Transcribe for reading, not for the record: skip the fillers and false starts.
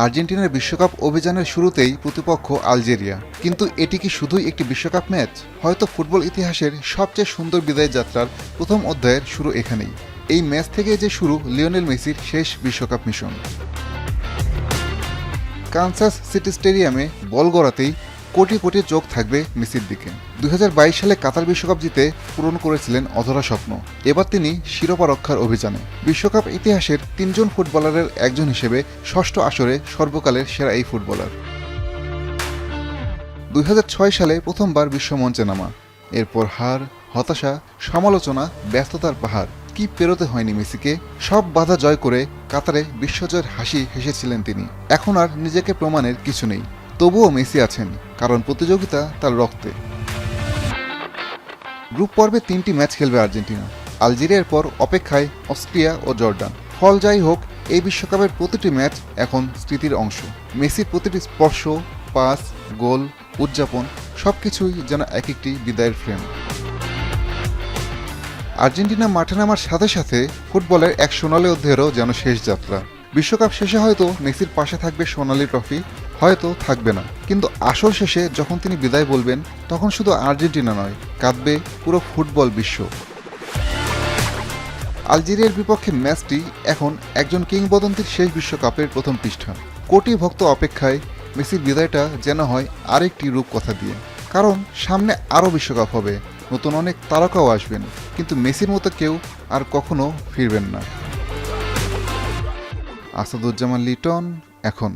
আর্জেন্টিনার বিশ্বকাপ অভিযানের শুরুতেই প্রতিপক্ষ আলজেরিয়া, কিন্তু এটি কি শুধুই একটি বিশ্বকাপ ম্যাচ? হয়তো ফুটবল ইতিহাসের সবচেয়ে সুন্দর বিদায় যাত্রার প্রথম অধ্যায়ের শুরু এখানেই। এই ম্যাচ থেকে যে শুরু লিওনেল মেসির শেষ বিশ্বকাপ মিশন। কানসাস সিটি স্টেডিয়ামে বল গড়াতেই কোটি কোটি চোখ থাকবে মেসির দিকে। 2022 সালে কাতার বিশ্বকাপ জিতে পূরণ করেছিলেন অধরা স্বপ্ন। এবার তিনি শিরোপা রক্ষার অভিযানে। বিশ্বকাপ ইতিহাসের 3 জন ফুটবলারের একজন হিসেবে ষষ্ঠ আসরে সর্বকালের সেরা এই ফুটবলার। 2006 সালে প্রথমবার বিশ্বমঞ্চে নামা, এরপর হার, হতাশা, সমালোচনা, ব্যস্ততার পাহাড়। কি পেরোতে হয়নি মেসিকে। সব বাধা জয় করে কাতারে বিশ্বজয়ের হাসি হেসেছিলেন তিনি। এখন আর নিজেকে প্রমাণের কিছু নেই, তবুও মেসি আছেন, কারণ প্রতিযোগিতা তার রক্তে। গ্রুপ পর্বে 3টি ম্যাচ খেলবে আর্জেন্টিনা। আলজেরিয়ার পর অপেক্ষায় অস্ট্রিয়া ও জর্ডান। ফল যাই হোক, এই বিশ্বকাপের প্রতিটি ম্যাচ এখন স্মৃতির অংশ। মেসির প্রতিটি স্পর্শ, পাস, গোল, উদযাপন সবকিছুই যেন এক একটি বিদায়ের ফ্রেম। আর্জেন্টিনা মাঠে নামার সাথে সাথে ফুটবলের এক সোনালী অধ্যায়েরও যেন শেষ যাত্রা। বিশ্বকাপ শেষে হয়তো মেসির পাশে থাকবে সোনালী ট্রফি, হয়তো থাকবে না, কিন্তু আসল শেষে যখন তিনি বিদায় বলবেন, তখন শুধু আর্জেন্টিনা নয়, কাঁদবে পুরো ফুটবল বিশ্ব। আলজেরিয়ার বিপক্ষে ম্যাচটি এখন একজন কিংবদন্তির শেষ বিশ্বকাপের প্রথম পৃষ্ঠা। কোটি ভক্ত অপেক্ষায় মেসির বিদায়টা যেন হয় আরেকটি রূপকথা দিয়ে, কারণ সামনে আরও বিশ্বকাপ হবে, নতুন অনেক তারকাও আসবেন, কিন্তু মেসির মতো কেউ আর কখনো ফিরবেন না। আসাদুজ্জামান লিটন, এখন।